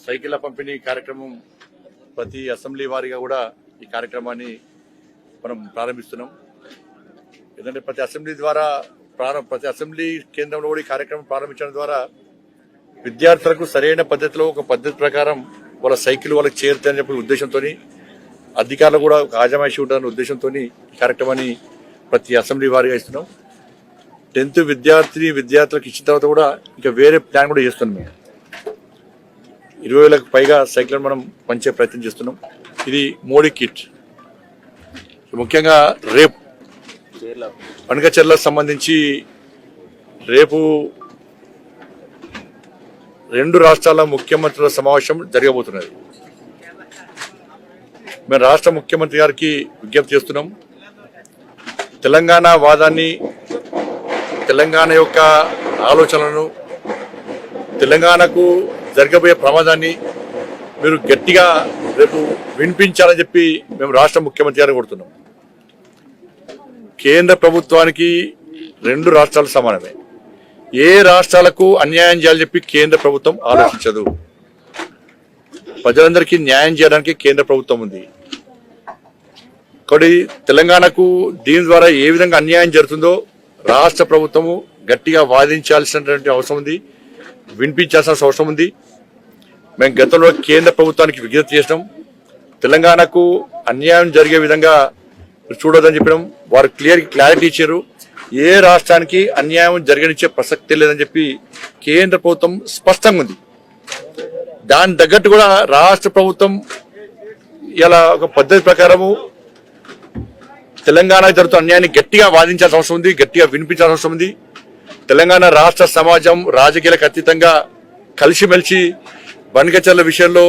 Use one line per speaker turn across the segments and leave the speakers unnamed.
సైకిళ్ల పంపిణీ కార్యక్రమం ప్రతి అసెంబ్లీ వారీగా కూడా ఈ కార్యక్రమాన్ని మనం ప్రారంభిస్తున్నాం. ఎందుకంటే ప్రతి అసెంబ్లీ కేంద్రంలో కూడా ఈ కార్యక్రమం ప్రారంభించడం ద్వారా విద్యార్థులకు సరైన పద్ధతిలో ఒక పద్ధతి ప్రకారం వాళ్ళ సైకిల్ వాళ్ళకి చేరుతాయని చెప్పే ఉద్దేశంతో అధికారులు కూడా ఒక ఆజమాయిషి ఉంటుందనే ఉద్దేశంతో ఈ కార్యక్రమాన్ని ప్రతి అసెంబ్లీ వారీగా ఇస్తున్నాం. 10th విద్యార్థులకు ఇచ్చిన తర్వాత కూడా ఇంకా వేరే ప్లాన్ కూడా చేస్తున్నాం. మేము 20,000కు పైగా సైకిల్ మనం పంచే ప్రయత్నం చేస్తున్నాం. ఇది మోడీ కిట్. ముఖ్యంగా రేపు పనకచెర్లకు సంబంధించి రేపు 2 రాష్ట్రాల ముఖ్యమంత్రుల సమావేశం జరగబోతున్నది. మేము రాష్ట్ర ముఖ్యమంత్రి గారికి విజ్ఞప్తి చేస్తున్నాం. తెలంగాణ వాదాన్ని, తెలంగాణ యొక్క ఆలోచనలను, తెలంగాణకు జరగబోయే ప్రమాదాన్ని మీరు గట్టిగా రేపు వినిపించాలని చెప్పి మేము రాష్ట్ర ముఖ్యమంత్రి గారిని కోరుతున్నాం. కేంద్ర ప్రభుత్వానికి 2 రాష్ట్రాలు సమానమే. ఏ రాష్ట్రాలకు అన్యాయం చేయాలని చెప్పి కేంద్ర ప్రభుత్వం ఆలోచించదు. ప్రజలందరికీ న్యాయం చేయడానికి కేంద్ర ప్రభుత్వం ఉంది. కాబట్టి తెలంగాణకు దీని ద్వారా ఏ విధంగా అన్యాయం జరుగుతుందో రాష్ట్ర ప్రభుత్వము గట్టిగా వాదించాల్సినటువంటి అవసరం ఉంది, వినిపించాల్సిన అవసరం ఉంది. మేము గతంలో కేంద్ర ప్రభుత్వానికి విజ్ఞప్తి చేసినాం. తెలంగాణకు అన్యాయం జరిగే విధంగా చూడొద్దని చెప్పడం వారు క్లారిటీ ఇచ్చారు. ఏ రాష్ట్రానికి అన్యాయం జరగనిచ్చే ప్రసక్తి లేదని చెప్పి కేంద్ర ప్రభుత్వం స్పష్టంగా ఉంది. దాని తగ్గట్టు కూడా రాష్ట్ర ప్రభుత్వం ఇలా ఒక పద్ధతి ప్రకారము తెలంగాణ జరుగుతున్న అన్యాయాన్ని గట్టిగా వాదించాల్సిన అవసరం ఉంది, గట్టిగా వినిపించాల్సిన అవసరం ఉంది. తెలంగాణ రాష్ట్ర సమాజం రాజకీయాలకు అతీతంగా కలిసిమెలిసి పనకచెర్ల విషయంలో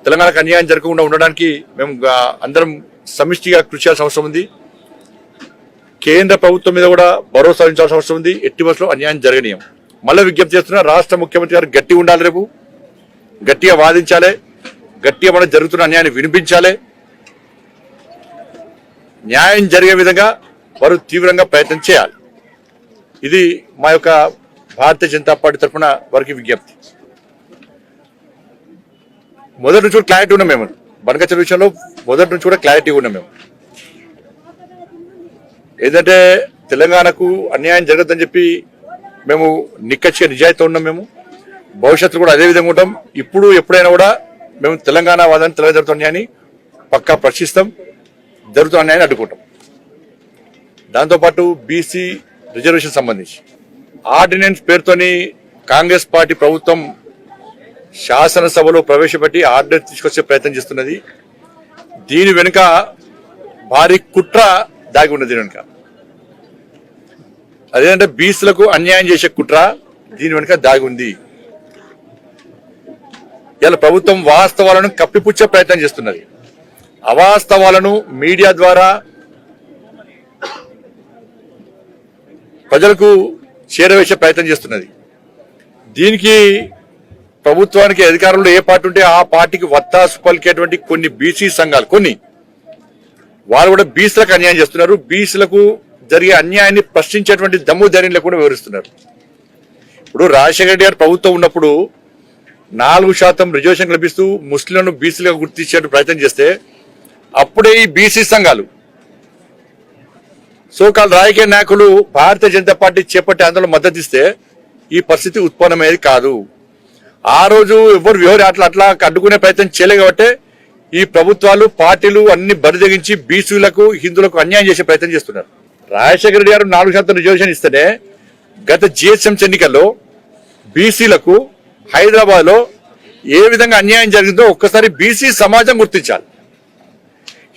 తెలంగాణకు అన్యాయం జరగకుండా ఉండడానికి మేము అందరం సమిష్టిగా కృషి చేయాల్సిన అవసరం ఉంది. కేంద్ర ప్రభుత్వం మీద కూడా భరోసా ఉంచాల్సిన అవసరం ఉంది. ఎట్టి బస్సులో అన్యాయం జరగనీయం. మళ్ళీ విజ్ఞప్తి చేస్తున్నా, రాష్ట్ర ముఖ్యమంత్రి గారు గట్టిగా ఉండాలి. రేపు గట్టిగా వాదించాలి, గట్టిగా మన జరుగుతున్న అన్యాయాన్ని వినిపించాలి. న్యాయం జరిగే విధంగా వారు తీవ్రంగా ప్రయత్నం చేయాలి. ఇది మా యొక్క భారతీయ జనతా పార్టీ తరఫున వారికి విజ్ఞప్తి. మొదటి నుంచి కూడా క్లారిటీ ఉన్నాం. మేము పనకచెర్ల విషయంలో మొదటి నుంచి కూడా క్లారిటీ ఉన్నాం. మేము ఏంటంటే తెలంగాణకు అన్యాయం జరగదని చెప్పి మేము నిక్కచ్చిగా నిజాయితీ ఉన్నాం. మేము భవిష్యత్తులో కూడా అదే విధంగా ఉంటాం. ఇప్పుడు ఎప్పుడైనా కూడా మేము తెలంగాణ వాదాన్ని, తెలంగాణ జరుగుతున్న అన్యాయాన్ని పక్కా ప్రశ్నిస్తాం, జరుగుతున్న అన్యాయాన్ని అడ్డుకుంటాం. దాంతోపాటు బీసీ రిజర్వేషన్ సంబంధించి ఆర్డినెన్స్ పేరుతోని కాంగ్రెస్ పార్టీ ప్రభుత్వం శాసనసభలో ప్రవేశపెట్టి ఆర్డినెన్స్ తీసుకొచ్చే ప్రయత్నం చేస్తున్నది. దీని వెనుక భారీ కుట్ర దాగి ఉన్నది. దీని వెనుక అదేంటే బీసీలకు అన్యాయం చేసే కుట్ర దీని వెనుక దాగి ఉంది. ఇలా ప్రభుత్వం వాస్తవాలను కప్పిపుచ్చే ప్రయత్నం చేస్తున్నది. అవాస్తవాలను మీడియా ద్వారా ప్రజలకు చేరవేసే ప్రయత్నం చేస్తున్నది. దీనికి ప్రభుత్వానికి అధికారంలో ఏ పార్టీ ఉంటే ఆ పార్టీకి వత్తాసు పలికేటువంటి కొన్ని బీసీ సంఘాలు, వాళ్ళు కూడా బీసీలకు అన్యాయం చేస్తున్నారు. బీసీలకు జరిగే అన్యాయాన్ని ప్రశ్నించేటువంటి దమ్ము ధైర్యం లేకుండా వివరిస్తున్నారు. ఇప్పుడు రాజశేఖర రెడ్డి గారు ప్రభుత్వం ఉన్నప్పుడు 4% రిజర్వేషన్ కల్పిస్తూ ముస్లింలను బీసీలుగా గుర్తించే ప్రయత్నం చేస్తే అప్పుడే ఈ బీసీ సంఘాలు, సోకాల్ రాజకీయ నాయకులు భారతీయ జనతా పార్టీ చేపట్టే ఆందోళన మద్దతు ఇస్తే ఈ పరిస్థితి ఉత్పన్నమయ్యేది కాదు. ఆ రోజు ఎవరు అట్లా అడ్డుకునే ప్రయత్నం చేయలేదు. కాబట్టి ఈ ప్రభుత్వాలు, పార్టీలు అన్ని బరిదగించి బీసీలకు, హిందువులకు అన్యాయం చేసే ప్రయత్నం చేస్తున్నారు. రాజశేఖర రెడ్డి గారు 4% రిజర్వేషన్ ఇస్తేనే గత జిహెచ్ఎంసీ ఎన్నికల్లో బీసీలకు హైదరాబాద్ లో ఏ విధంగా అన్యాయం జరిగిందో ఒక్కసారి బీసీ సమాజం గుర్తించాలి,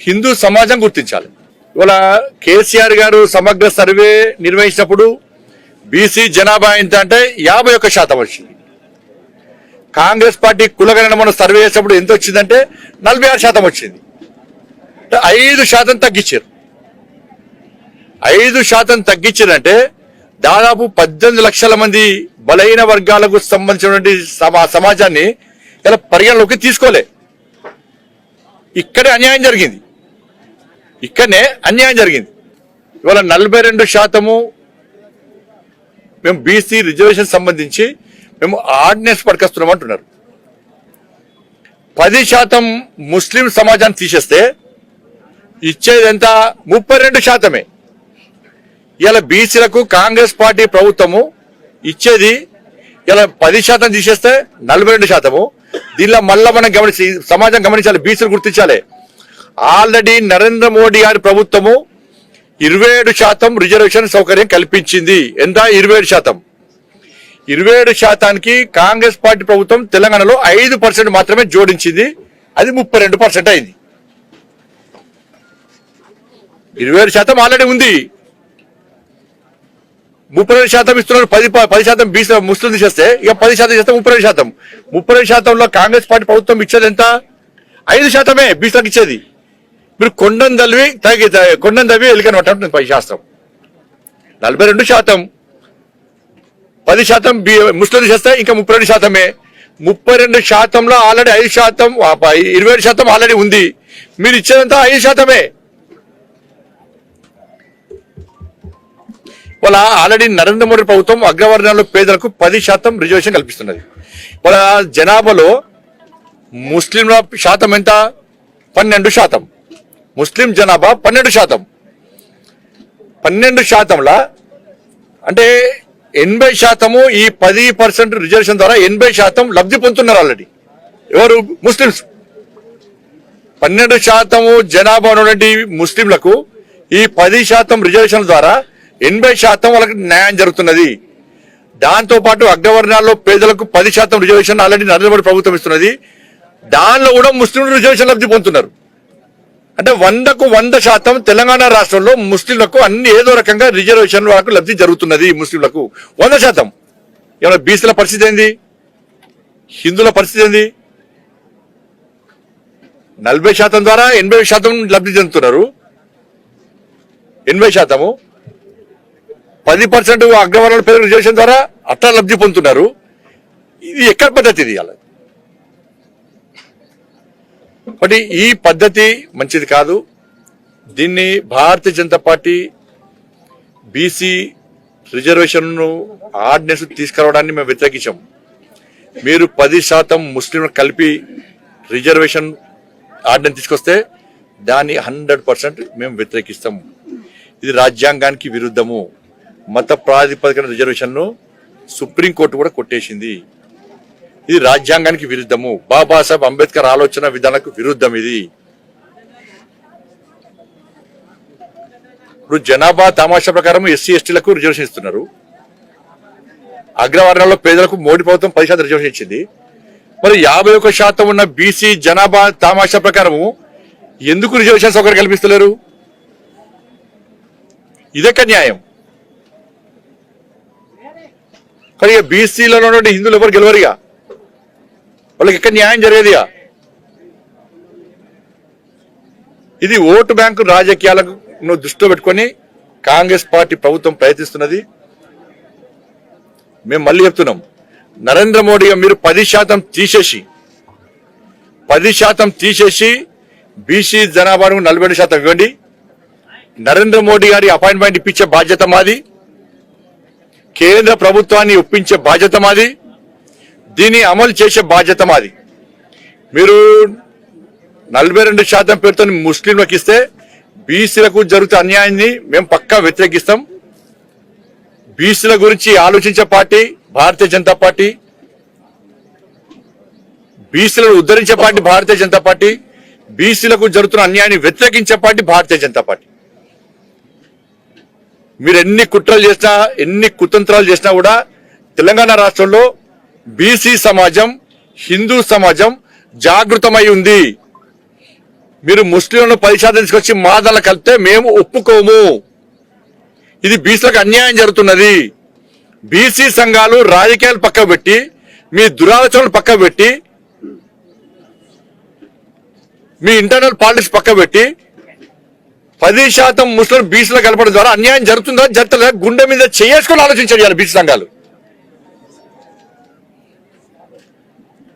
హిందూ సమాజం గుర్తించాలి. ఇవాళ కేసీఆర్ గారు సమగ్ర సర్వే నిర్వహించినప్పుడు బీసీ జనాభా ఎంత అంటే 51% వచ్చింది. కాంగ్రెస్ పార్టీ కులగణన మనం సర్వే చేసినప్పుడు ఎంత వచ్చిందంటే 46% వచ్చింది. 5% తగ్గించారు. 5% తగ్గించారంటే దాదాపు 18 లక్షల మంది బలహీన వర్గాలకు సంబంధించినటువంటి సమాజాన్ని ఇలా పరిగణలోకి తీసుకోలే. ఇక్కడే అన్యాయం జరిగింది. ఇవాళ 42% మేము బీసీ రిజర్వేషన్ సంబంధించి మేము ఆర్డినెన్స్ పట్టుకొస్తున్నాం అంటున్నారు. 10% ముస్లిం సమాజాన్ని తీసేస్తే ఇచ్చేది ఎంత? 32%. ఇలా బీసీలకు కాంగ్రెస్ పార్టీ ప్రభుత్వము ఇచ్చేది ఇలా 10% తీసేస్తే 42%. దీనిలో మళ్ళా మనం గమనించి సమాజం గమనించాలి, బీసీలు గుర్తించాలి. ఆల్రెడీ నరేంద్ర మోడీ గారి ప్రభుత్వము 27% రిజర్వేషన్ సౌకర్యం కల్పించింది. ఎంత? 27%. 27%కి కాంగ్రెస్ పార్టీ ప్రభుత్వం తెలంగాణలో 5% మాత్రమే జోడించింది. అది 32% అయింది. 27% ఆల్రెడీ ఉంది. 32% ఇస్తున్నారు. 10% బీసీ ముస్లిం తీసేస్తే ఇక 10% చేస్తే 32%. 32%లో కాంగ్రెస్ పార్టీ ప్రభుత్వం ఇచ్చేది ఎంత? 5% బీసీలకు ఇచ్చేది. మీరు కొండం దల్వి ఎలికని పట్టినట్టు శాస్త్రం. 42%, 10% ముస్లిం చేస్తే ఇంకా 32%. 32%లో ఆల్రెడీ 5%, 27% ఆల్రెడీ ఉంది. మీరు ఇచ్చేదంతా 5%. వాళ్ళ ఆల్రెడీ నరేంద్ర మోడీ ప్రభుత్వం అగ్రవర్ణాల్లో పేదలకు 10% రిజర్వేషన్ కల్పిస్తున్నది. వాళ్ళ జనాభాలో ముస్లింల శాతం ఎంత? 12%. ముస్లిం జనాభా 12%. 12%లా అంటే 80% ఈ 10% రిజర్వేషన్ ద్వారా 80% లబ్ధి పొందుతున్నారు ఆల్రెడీ. ఎవరు? ముస్లింస్. 12% జనాభా ఉన్నటువంటి ముస్లింలకు ఈ 10% రిజర్వేషన్ ద్వారా 80% వాళ్ళకి న్యాయం జరుగుతున్నది. దాంతో పాటు అగ్రవర్ణాల్లో పేదలకు 10% రిజర్వేషన్ ఆల్రెడీ నరేంద్ర మోడీ ప్రభుత్వం ఇస్తున్నది. దానిలో కూడా ముస్లింలు రిజర్వేషన్ లబ్ధి పొందుతున్నారు. అంటే 100కు 100% తెలంగాణ రాష్ట్రంలో ముస్లింలకు అన్ని ఏదో రకంగా రిజర్వేషన్ వాళ్ళకు లబ్ధి జరుగుతున్నది. ముస్లింలకు 100%. ఏమైనా బీసీల పరిస్థితి ఏంది? హిందువుల పరిస్థితి ఏంది? 40% ద్వారా 80% లబ్ధి చెందుతున్నారు. 80%. 10% అగ్రవర్ణాల పేద రిజర్వేషన్ ద్వారా అట్లా లబ్ధి పొందుతున్నారు. ఇది ఎక్కడ పద్ధతి? ఇది అలా కాబట్టి ఈ పద్ధతి మంచిది కాదు. దీన్ని Bharatiya Janata Party BC reservation ordinance తీసుకురావడాన్ని మేము వ్యతిరేకించాం. మీరు 10% ముస్లింలకు కలిపి రిజర్వేషన్ ఆర్డినెన్స్ తీసుకొస్తే దాన్ని 100% మేము వ్యతిరేకిస్తాం. ఇది రాజ్యాంగానికి విరుద్ధము. మత ప్రాతిపదికన రిజర్వేషన్ను సుప్రీంకోర్టు కూడా కొట్టేసింది. ఇది రాజ్యాంగానికి విరుద్ధము. బాబాసాహెబ్ అంబేద్కర్ ఆలోచన విధానాలకు విరుద్ధం. ఇది ఇప్పుడు జనాభా తమాషా ప్రకారం ఎస్సీ ఎస్టీలకు రిజర్వేషన్ ఇస్తున్నారు. అగ్రవర్ణాల్లో పేదలకు మోడీ ప్రభుత్వం 10% రిజర్వేషన్ ఇచ్చింది. మరి 51% ఉన్న బీసీ జనాభా తమాషా ప్రకారము ఎందుకు రిజర్వేషన్ సౌకర్యం కల్పిస్తలేరు? ఇదెక్క న్యాయం? కానీ బీసీలలో హిందువులు ఎవరు గెలవరుగా, వాళ్ళకి ఎక్కడ న్యాయం జరిగేదిగా? ఇది ఓటు బ్యాంకు రాజకీయాలను దృష్టిలో పెట్టుకొని కాంగ్రెస్ పార్టీ ప్రభుత్వం ప్రయత్నిస్తున్నది. మేము మళ్ళీ చెప్తున్నాం, నరేంద్ర మోడీ మీరు 10% తీసేసి బీసీ జనాభాను 42% ఇవ్వండి. నరేంద్ర మోడీ గారి అపాయింట్మెంట్ ఇప్పించే బాధ్యత మాది. కేంద్ర ప్రభుత్వాన్ని ఒప్పించే బాధ్యత మాది. దీన్ని అమలు చేసే బాధ్యత మాది. మీరు 42% పేరుతో ముస్లింలకు ఇస్తే బీసీలకు జరుగుతున్న అన్యాయాన్ని మేము పక్కా వ్యతిరేకిస్తాం. బీసీల గురించి ఆలోచించే పార్టీ భారతీయ జనతా పార్టీ, బీసీలను ఉద్ధరించే పార్టీ భారతీయ జనతా పార్టీ, బీసీలకు జరుగుతున్న అన్యాయాన్ని వ్యతిరేకించే పార్టీ భారతీయ జనతా పార్టీ. మీరు ఎన్ని కుట్రలు చేసినా, ఎన్ని కుతంత్రాలు చేసినా కూడా తెలంగాణ రాష్ట్రంలో బీసీ సమాజం, హిందూ సమాజం జాగృతమై ఉంది. మీరు ముస్లింలను 10% తీసుకొచ్చి మా దానిలో కలిపితే మేము ఒప్పుకోము. ఇది బీసీలకు అన్యాయం జరుగుతున్నది. బీసీ సంఘాలు రాజకీయాలు పక్కకు పెట్టి, మీ దురాలోచనలు పక్కకు పెట్టి, మీ ఇంటర్నల్ పాలిటిక్స్ పక్కకు పెట్టి 10% ముస్లిం బీసీలో కలపడం ద్వారా అన్యాయం జరుగుతుందా జరుగుతుందా గుండె మీద చేసుకుని ఆలోచించారు బీసీ సంఘాలు.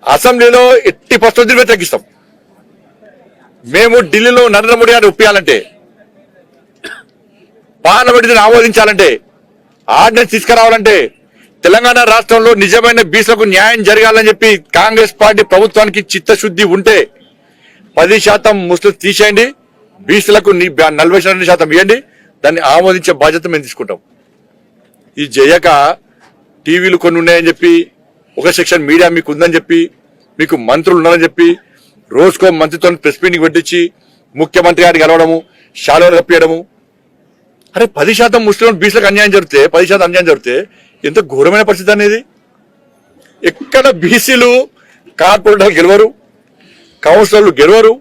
అసెంబ్లీలో ఎట్టి పరిస్థితులు వ్యతిరేకిస్తాం. మేము ఢిల్లీలో నరేంద్ర మోడీ గారిని ఒప్పించాలంటే, పార్లమెంట్ ఆమోదించాలంటే, ఆర్డినెన్స్ తీసుకురావాలంటే తెలంగాణ రాష్ట్రంలో నిజమైన బీసీలకు న్యాయం జరగాలని చెప్పి కాంగ్రెస్ పార్టీ ప్రభుత్వానికి చిత్తశుద్ధి ఉంటే 10% ముస్లిం తీసేయండి, బీసీలకు 42% ఇవ్వండి, దాన్ని ఆమోదించే బాధ్యత మేము తీసుకుంటాం. ఇది చేయక టీవీలు కొన్ని ఉన్నాయని చెప్పి, ఒక సెక్షన్ మీడియా మీకు ఉందని చెప్పి, మీకు మంత్రులు ఉన్నారని చెప్పి, రోజుకో మంత్రితో ప్రెస్ మీటింగ్ పెట్టించి ముఖ్యమంత్రి గారిని కలవడము, షాలోలు కప్పియడము. అరే 10% ముస్లిం బీసీలకు అన్యాయం జరిగితే, 10% అన్యాయం జరిగితే ఎంత ఘోరమైన పరిస్థితి అనేది. ఎక్కడ బీసీలు కార్పొరేటర్లు గెలవరు, కౌన్సిలర్లు గెలవరు,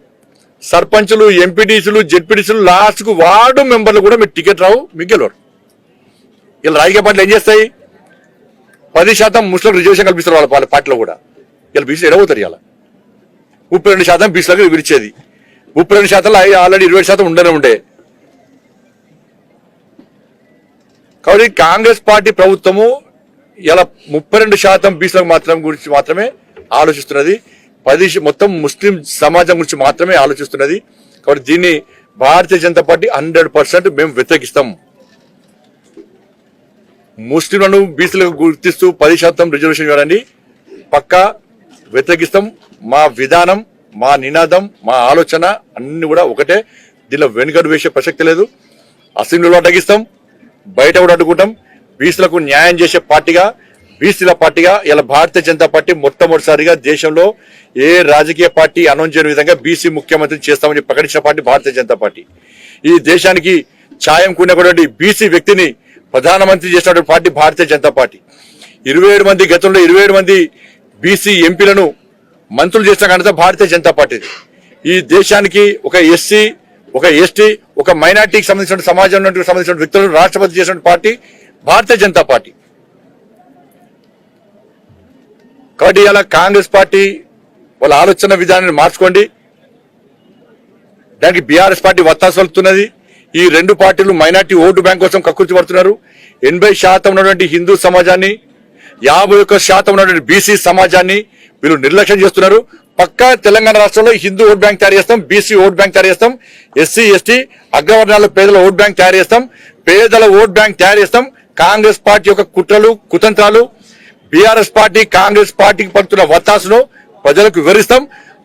సర్పంచులు, ఎంపీటీసీలు, జెడ్పీటీసీలు, లాస్ట్ కు వార్డు మెంబర్లు కూడా మీకు టికెట్ రావు, మీకు గెలవరు. ఇలా రాజకీయ పార్టీలు ఏం చేస్తాయి? 10% ముస్లిం రిజర్వేషన్ కల్పిస్తారు వాళ్ళ పార్టీలో కూడా. ఇలా బీసీలు ఎడవుతారు. ఇలా 32% బీసీలకు విరిచేది, 32% ఆల్రెడీ 20% ఉండనే ఉండే. కాబట్టి కాంగ్రెస్ పార్టీ ప్రభుత్వము ఇలా 32% బీసీలకు గురించి మాత్రమే ఆలోచిస్తున్నది, మొత్తం ముస్లిం సమాజం గురించి మాత్రమే ఆలోచిస్తున్నది. కాబట్టి దీన్ని భారతీయ జనతా పార్టీ 100% మేము వ్యతిరేకిస్తాం. ముస్లింలను బీసీలకు గుర్తిస్తూ 10% రిజర్వేషన్ ఇవ్వడాన్ని పక్కా వ్యతిరేకిస్తాం. మా విధానం, మా నినాదం, మా ఆలోచన అన్ని కూడా ఒకటే. దీనిలో వెనుకడు వేసే ప్రసక్తి లేదు. అసెంబ్లీలో అడ్డగిస్తాం, బయట కూడా అడ్డుకుంటాం. బీసీలకు న్యాయం చేసే పార్టీగా, బీసీల పార్టీగా ఇలా భారతీయ జనతా పార్టీ మొట్టమొదటిసారిగా దేశంలో ఏ రాజకీయ పార్టీ అనౌన్స్ చేయని విధంగా బీసీ ముఖ్యమంత్రిని చేస్తామని ప్రకటించిన పార్టీ భారతీయ జనతా పార్టీ. ఈ దేశానికి ఛాయం కూడినటువంటి బీసీ వ్యక్తిని ప్రధానమంత్రి చేసినటువంటి పార్టీ భారతీయ జనతా పార్టీ. 27 మంది, గతంలో 27 మంది బీసీ ఎంపీలను మంత్రులు చేసిన ఘనత భారతీయ జనతా పార్టీ. ఈ దేశానికి ఒక ఎస్సీ, ఒక ఎస్టీ, ఒక మైనార్టీకి సంబంధించిన సమాజంలో సంబంధించిన వ్యక్తులను రాష్ట్రపతి చేసిన పార్టీ భారతీయ జనతా పార్టీ. కాబట్టి ఇలా కాంగ్రెస్ పార్టీ వాళ్ళ ఆలోచన విధానాన్ని మార్చుకోండి. దానికి బీఆర్ఎస్ పార్టీ వత్తాసు పలుకుతున్నది. ఈ రెండు పార్టీలు మైనార్టీ ఓటు బ్యాంక్ కోసం కక్కుర్తి పడుతున్నారు. 80% ఉన్నటువంటి హిందూ సమాజాన్ని, 51% ఉన్నటువంటి బీసీ సమాజాన్ని వీళ్ళు నిర్లక్ష్యం చేస్తున్నారు. పక్కా తెలంగాణ రాష్ట్రంలో హిందూ ఓట్ బ్యాంక్ తయారు చేస్తాం, బీసీ ఓట్ బ్యాంక్ తయారు చేస్తాం, ఎస్సీ ఎస్టీ అగ్రవర్ణాల పేదల ఓట్ బ్యాంక్ తయారు చేస్తాం, పేదల ఓట్ బ్యాంక్ తయారు చేస్తాం. కాంగ్రెస్ పార్టీ యొక్క కుట్రలు, కుతంత్రాలు, బీఆర్ఎస్ పార్టీ కాంగ్రెస్ పార్టీకి పడుతున్న వత్తాసును ప్రజలకు వివరిస్తాం.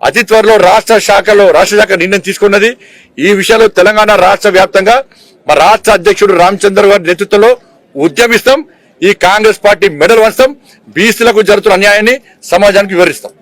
అతి త్వరలో రాష్ట్ర శాఖ నిర్ణయం తీసుకున్నది. ఈ విషయంలో తెలంగాణ రాష్ట్ర వ్యాప్తంగా మా రాష్ట్ర అధ్యక్షుడు రామచంద్ర గారి నేతృత్వంలో ఉద్యమిస్తాం. ఈ కాంగ్రెస్ పార్టీ మెడల్ వంచుతాం. బీసీలకు జరుగుతున్న అన్యాయాన్ని సమాజానికి వివరిస్తాం.